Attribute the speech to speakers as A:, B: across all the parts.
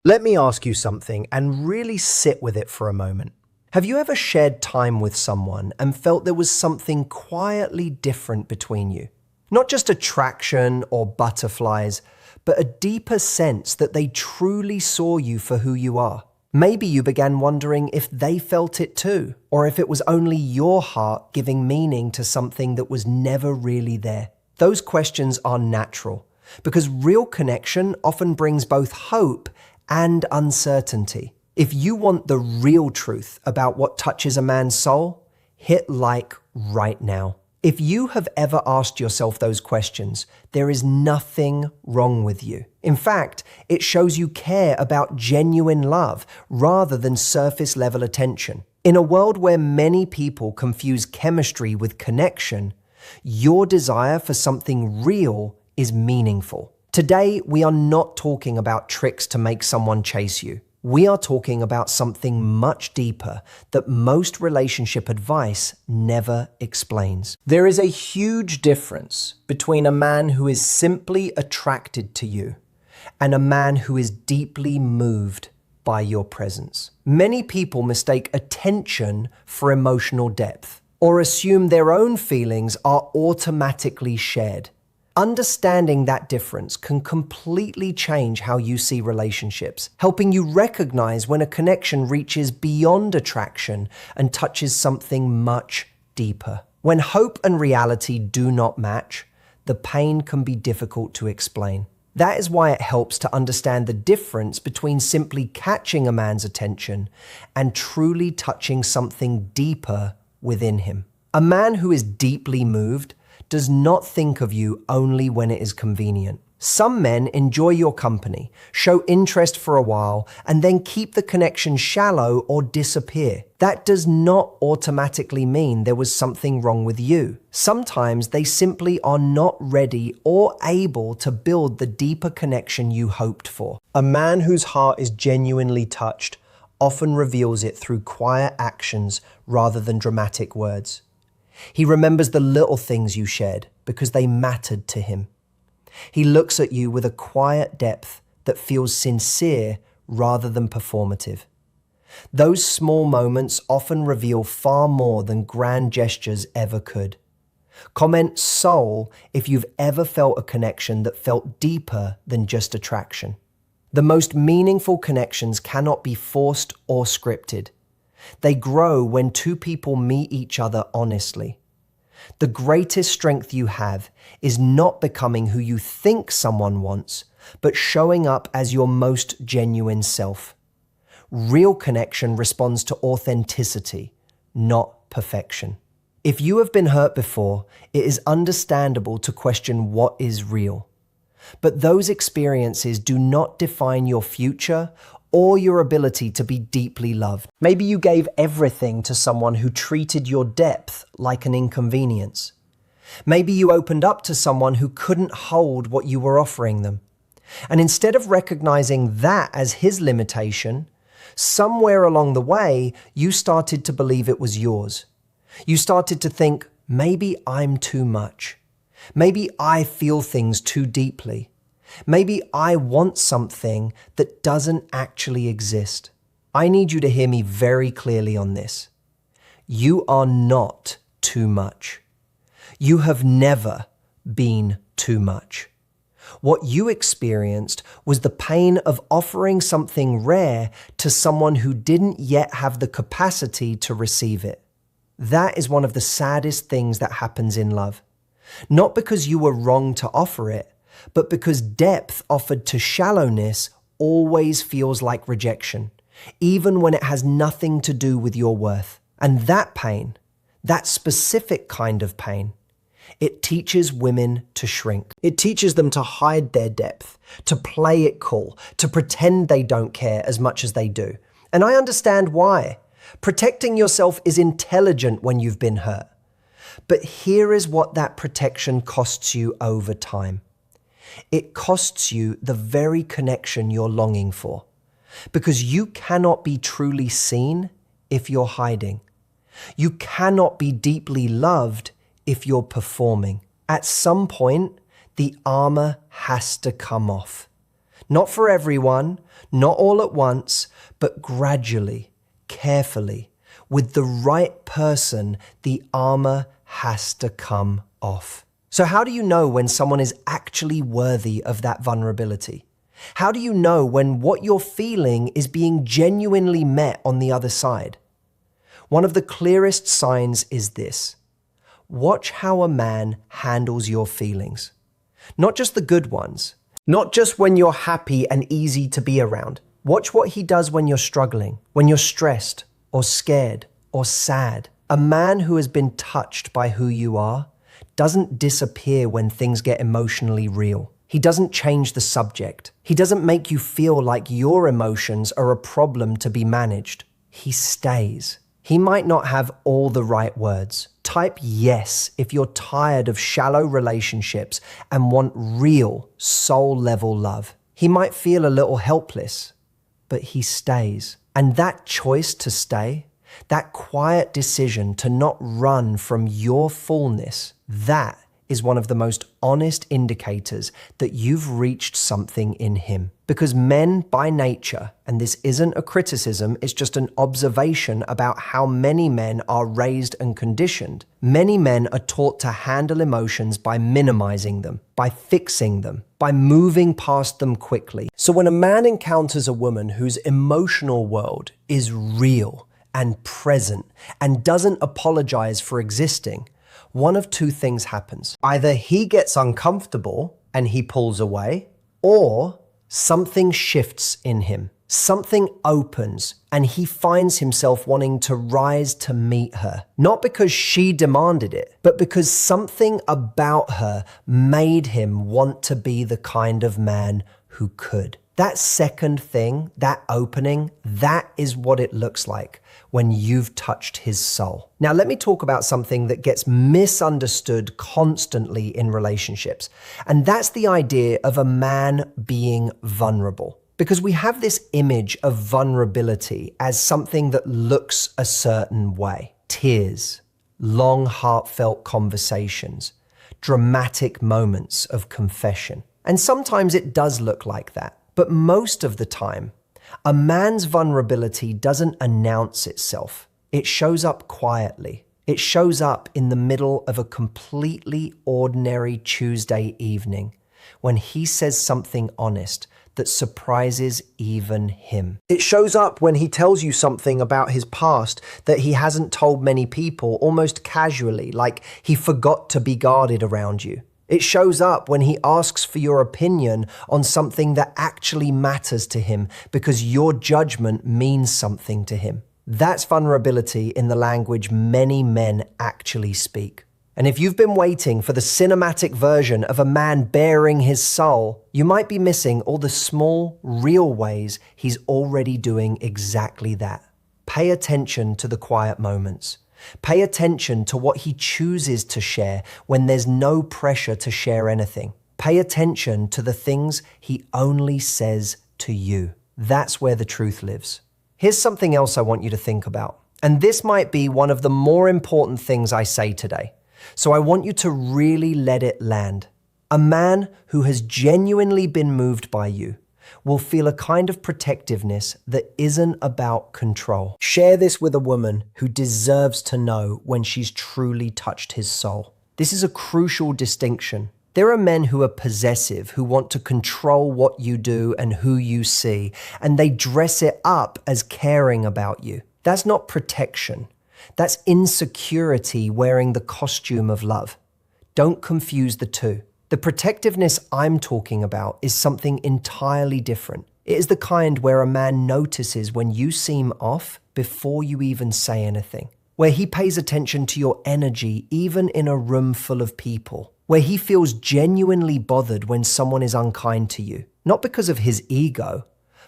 A: Let me ask you something and really sit with it for a moment. Have you ever shared time with someone and felt there was something quietly different between you? Not just attraction or butterflies, but a deeper sense that they truly saw you for who you are. Maybe you began wondering if they felt it too, or if it was only your heart giving meaning to something that was never really there. Those questions are natural, because real connection often brings both hope and uncertainty. If you want the real truth about what touches a man's soul, hit like right now. If you have ever asked yourself those questions, there is nothing wrong with you. In fact, it shows you care about genuine love rather than surface level attention. In a world where many people confuse chemistry with connection, your desire for something real is meaningful. Today, we are not talking about tricks to make someone chase you. We are talking about something much deeper that most relationship advice never explains. There is a huge difference between a man who is simply attracted to you and a man who is deeply moved by your presence. Many people mistake attention for emotional depth or assume their own feelings are automatically shared. Understanding that difference can completely change how you see relationships, helping you recognize when a connection reaches beyond attraction and touches something much deeper. When hope and reality do not match, the pain can be difficult to explain. That is why it helps to understand the difference between simply catching a man's attention and truly touching something deeper within him. A man who is deeply moved does not think of you only when it is convenient. Some men enjoy your company, show interest for a while, and then keep the connection shallow or disappear. That does not automatically mean there was something wrong with you. Sometimes they simply are not ready or able to build the deeper connection you hoped for. A man whose heart is genuinely touched often reveals it through quiet actions rather than dramatic words. He remembers the little things you shared because they mattered to him. He looks at you with a quiet depth that feels sincere rather than performative. Those small moments often reveal far more than grand gestures ever could. Comment soul if you've ever felt a connection that felt deeper than just attraction. The most meaningful connections cannot be forced or scripted. They grow when two people meet each other honestly. The greatest strength you have is not becoming who you think someone wants, but showing up as your most genuine self. Real connection responds to authenticity, not perfection. If you have been hurt before, it is understandable to question what is real. But those experiences do not define your future or your ability to be deeply loved. Maybe you gave everything to someone who treated your depth like an inconvenience. Maybe you opened up to someone who couldn't hold what you were offering them. And instead of recognizing that as his limitation, somewhere along the way, you started to believe it was yours. You started to think, maybe I'm too much. Maybe I feel things too deeply. Maybe I want something that doesn't actually exist. I need you to hear me very clearly on this. You are not too much. You have never been too much. What you experienced was the pain of offering something rare to someone who didn't yet have the capacity to receive it. That is one of the saddest things that happens in love. Not because you were wrong to offer it, but because depth offered to shallowness always feels like rejection, even when it has nothing to do with your worth. And that pain, that specific kind of pain, it teaches women to shrink. It teaches them to hide their depth, to play it cool, to pretend they don't care as much as they do. And I understand why. Protecting yourself is intelligent when you've been hurt. But here is what that protection costs you over time. It costs you the very connection you're longing for, because you cannot be truly seen if you're hiding. You cannot be deeply loved if you're performing. At some point, the armor has to come off. Not for everyone, not all at once, but gradually, carefully. With the right person, the armor has to come off. So how do you know when someone is actually worthy of that vulnerability? How do you know when what you're feeling is being genuinely met on the other side? One of the clearest signs is this. Watch how a man handles your feelings. Not just the good ones. Not just when you're happy and easy to be around. Watch what he does when you're struggling, when you're stressed or scared or sad. A man who has been touched by who you are doesn't disappear when things get emotionally real. He doesn't change the subject. He doesn't make you feel like your emotions are a problem to be managed. He stays. He might not have all the right words. Type yes if you're tired of shallow relationships and want real soul-level love. He might feel a little helpless, but he stays. And that choice to stay, that quiet decision to not run from your fullness, that is one of the most honest indicators that you've reached something in him. Because men by nature, and this isn't a criticism, it's just an observation about how many men are raised and conditioned. Many men are taught to handle emotions by minimizing them, by fixing them, by moving past them quickly. So when a man encounters a woman whose emotional world is real and present and doesn't apologize for existing, one of two things happens. Either he gets uncomfortable and he pulls away, or something shifts in him. Something opens and he finds himself wanting to rise to meet her. Not because she demanded it, but because something about her made him want to be the kind of man who could. That second thing, that opening, that is what it looks like when you've touched his soul. Now, let me talk about something that gets misunderstood constantly in relationships, and that's the idea of a man being vulnerable. Because we have this image of vulnerability as something that looks a certain way. Tears, long heartfelt conversations, dramatic moments of confession. And sometimes it does look like that. But most of the time, a man's vulnerability doesn't announce itself. It shows up quietly. It shows up in the middle of a completely ordinary Tuesday evening when he says something honest that surprises even him. It shows up when he tells you something about his past that he hasn't told many people, almost casually, like he forgot to be guarded around you. It shows up when he asks for your opinion on something that actually matters to him because your judgment means something to him. That's vulnerability in the language many men actually speak. And if you've been waiting for the cinematic version of a man bearing his soul, you might be missing all the small, real ways he's already doing exactly that. Pay attention to the quiet moments. Pay attention to what he chooses to share when there's no pressure to share anything. Pay attention to the things he only says to you. That's where the truth lives. Here's something else I want you to think about. And this might be one of the more important things I say today. So I want you to really let it land. A man who has genuinely been moved by you will feel a kind of protectiveness that isn't about control. Share this with a woman who deserves to know when she's truly touched his soul. This is a crucial distinction. There are men who are possessive, who want to control what you do and who you see, and they dress it up as caring about you. That's not protection. That's insecurity wearing the costume of love. Don't confuse the two. The protectiveness I'm talking about is something entirely different. It is the kind where a man notices when you seem off before you even say anything, where he pays attention to your energy even in a room full of people, where he feels genuinely bothered when someone is unkind to you, not because of his ego,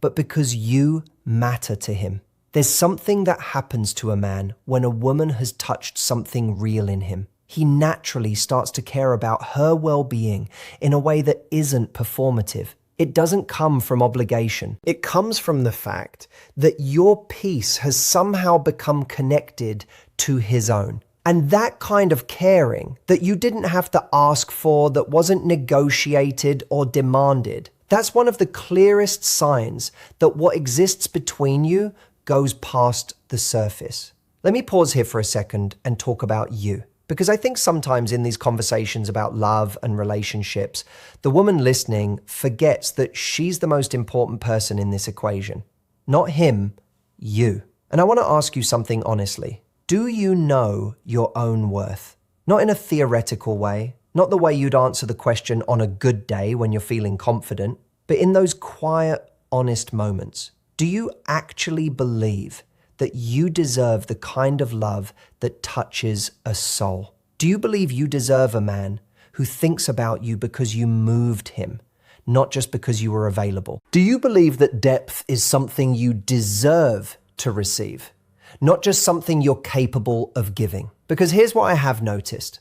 A: but because you matter to him. There's something that happens to a man when a woman has touched something real in him. He naturally starts to care about her well-being in a way that isn't performative. It doesn't come from obligation. It comes from the fact that your peace has somehow become connected to his own. And that kind of caring that you didn't have to ask for, that wasn't negotiated or demanded, That's one of the clearest signs that what exists between you goes past the surface. Let me pause here for a second and talk about you. Because I think sometimes in these conversations about love and relationships, the woman listening forgets that she's the most important person in this equation. Not him, you. And I want to ask you something honestly. Do you know your own worth? Not in a theoretical way, not the way you'd answer the question on a good day when you're feeling confident, but in those quiet, honest moments. Do you actually believe that you deserve the kind of love that touches a soul? Do you believe you deserve a man who thinks about you because you moved him, not just because you were available? Do you believe that depth is something you deserve to receive, not just something you're capable of giving? Because here's what I have noticed.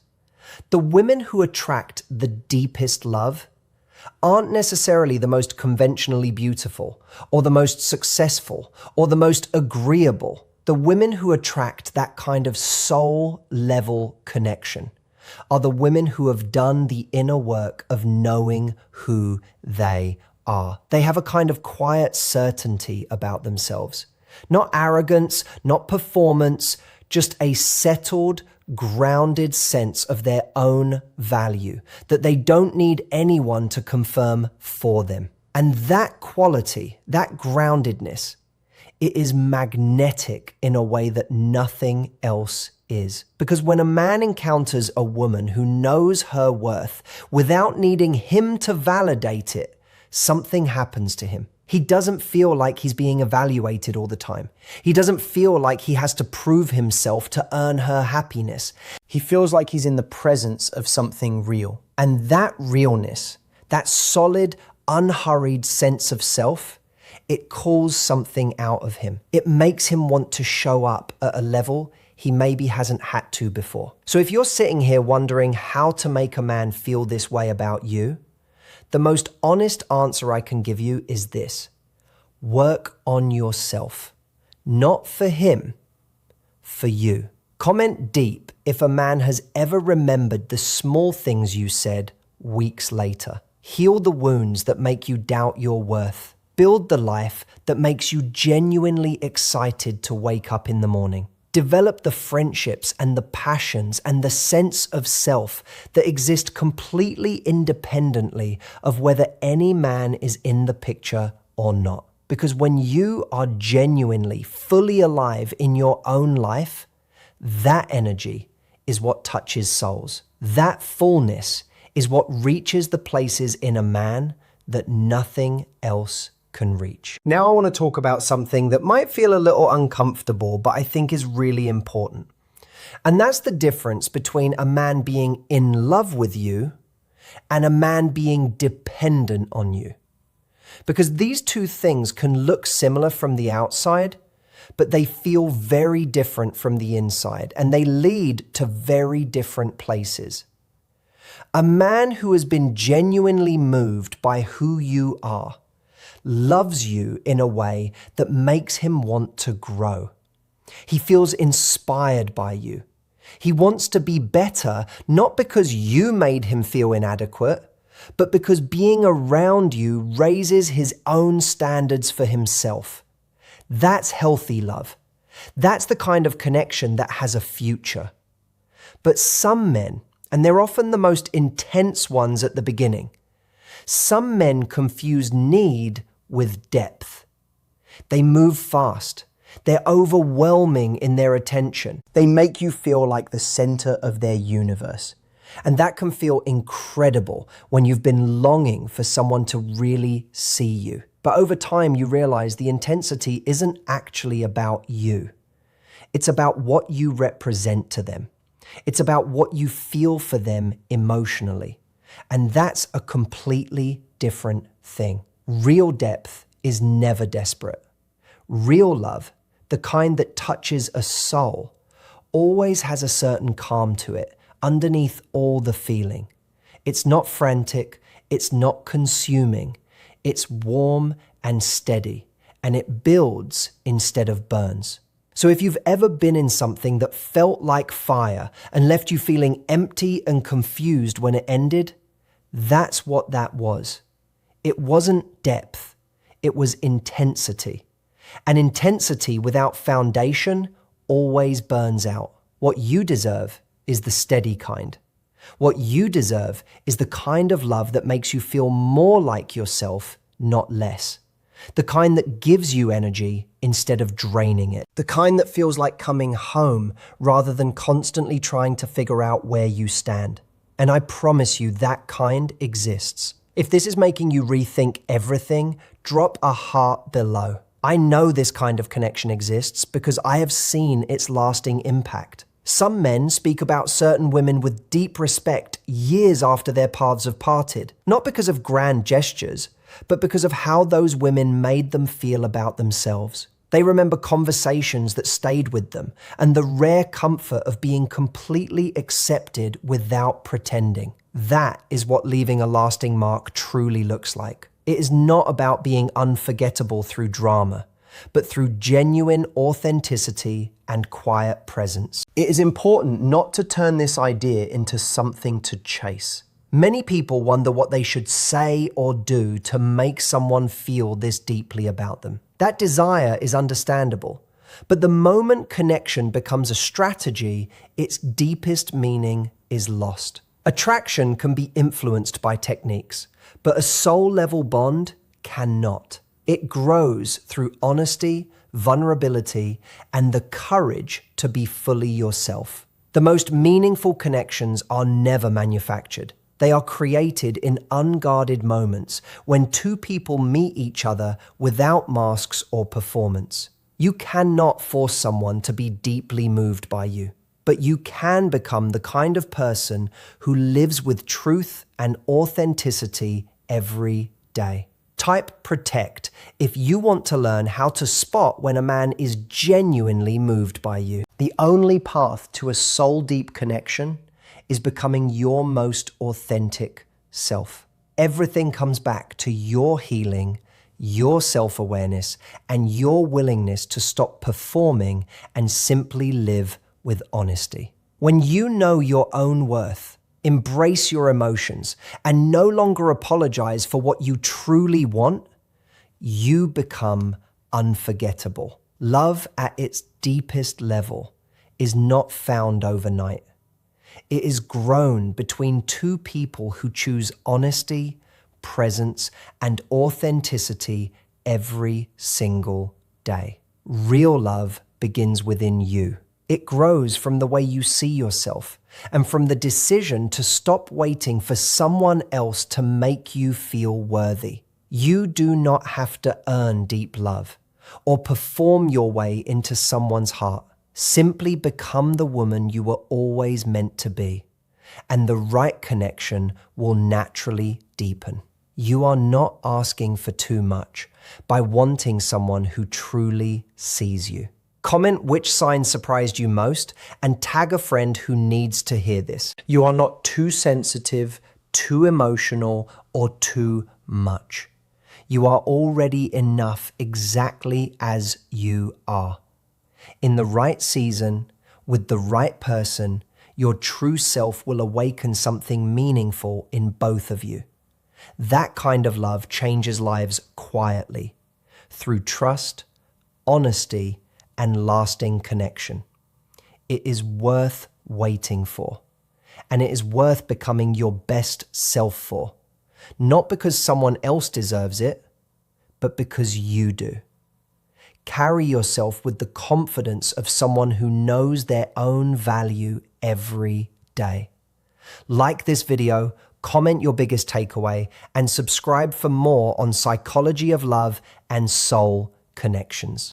A: The women who attract the deepest love aren't necessarily the most conventionally beautiful, or the most successful, or the most agreeable. The women who attract that kind of soul-level connection are the women who have done the inner work of knowing who they are. They have a kind of quiet certainty about themselves. Not arrogance, not performance, just a settled, grounded sense of their own value, that they don't need anyone to confirm for them. And that quality, that groundedness, it is magnetic in a way that nothing else is. Because when a man encounters a woman who knows her worth without needing him to validate it, something happens to him. He doesn't feel like he's being evaluated all the time. He doesn't feel like he has to prove himself to earn her happiness. He feels like he's in the presence of something real. And that realness, that solid, unhurried sense of self, it calls something out of him. It makes him want to show up at a level he maybe hasn't had to before. So if you're sitting here wondering how to make a man feel this way about you, the most honest answer I can give you is this: work on yourself. Not for him, for you. Comment deep if a man has ever remembered the small things you said weeks later. Heal the wounds that make you doubt your worth. Build the life that makes you genuinely excited to wake up in the morning. Develop the friendships and the passions and the sense of self that exist completely independently of whether any man is in the picture or not. Because when you are genuinely, fully alive in your own life, that energy is what touches souls. That fullness is what reaches the places in a man that nothing else can reach. Now I want to talk about something that might feel a little uncomfortable, but I think is really important. And that's the difference between a man being in love with you and a man being dependent on you. Because these two things can look similar from the outside, but they feel very different from the inside, and they lead to very different places. A man who has been genuinely moved by who you are loves you in a way that makes him want to grow. He feels inspired by you. He wants to be better, not because you made him feel inadequate, but because being around you raises his own standards for himself. That's healthy love. That's the kind of connection that has a future. But some men, and they're often the most intense ones at the beginning, some men confuse need with depth. They move fast. They're overwhelming in their attention. They make you feel like the center of their universe. And that can feel incredible when you've been longing for someone to really see you. But over time, you realize the intensity isn't actually about you. It's about what you represent to them. It's about what you feel for them emotionally. And that's a completely different thing. Real depth is never desperate. Real love, the kind that touches a soul, always has a certain calm to it underneath all the feeling. It's not frantic, it's not consuming, it's warm and steady, and it builds instead of burns. So if you've ever been in something that felt like fire and left you feeling empty and confused when it ended, that's what that was. It wasn't depth, it was intensity. And intensity without foundation always burns out. What you deserve is the steady kind. What you deserve is the kind of love that makes you feel more like yourself, not less. The kind that gives you energy instead of draining it. The kind that feels like coming home rather than constantly trying to figure out where you stand. And I promise you that kind exists. If this is making you rethink everything, drop a heart below. I know this kind of connection exists because I have seen its lasting impact. Some men speak about certain women with deep respect years after their paths have parted, not because of grand gestures, but because of how those women made them feel about themselves. They remember conversations that stayed with them and the rare comfort of being completely accepted without pretending. That is what leaving a lasting mark truly looks like. It is not about being unforgettable through drama, but through genuine authenticity and quiet presence. It is important not to turn this idea into something to chase. Many people wonder what they should say or do to make someone feel this deeply about them. That desire is understandable, but the moment connection becomes a strategy, its deepest meaning is lost. Attraction can be influenced by techniques, but a soul-level bond cannot. It grows through honesty, vulnerability, and the courage to be fully yourself. The most meaningful connections are never manufactured. They are created in unguarded moments when two people meet each other without masks or performance. You cannot force someone to be deeply moved by you, but you can become the kind of person who lives with truth and authenticity every day. Type protect if you want to learn how to spot when a man is genuinely moved by you. The only path to a soul-deep connection is becoming your most authentic self. Everything comes back to your healing, your self-awareness, and your willingness to stop performing and simply live with honesty. When you know your own worth, embrace your emotions, and no longer apologize for what you truly want, you become unforgettable. Love at its deepest level is not found overnight. It is grown between two people who choose honesty, presence, and authenticity every single day. Real love begins within you. It grows from the way you see yourself and from the decision to stop waiting for someone else to make you feel worthy. You do not have to earn deep love or perform your way into someone's heart. Simply become the woman you were always meant to be, and the right connection will naturally deepen. You are not asking for too much by wanting someone who truly sees you. Comment which sign surprised you most and tag a friend who needs to hear this. You are not too sensitive, too emotional, or too much. You are already enough exactly as you are. In the right season, with the right person, your true self will awaken something meaningful in both of you. That kind of love changes lives quietly, through trust, honesty, and lasting connection. It is worth waiting for, and it is worth becoming your best self for, not because someone else deserves it, but because you do. Carry yourself with the confidence of someone who knows their own value every day. Like this video, comment your biggest takeaway, and subscribe for more on psychology of love and soul connections.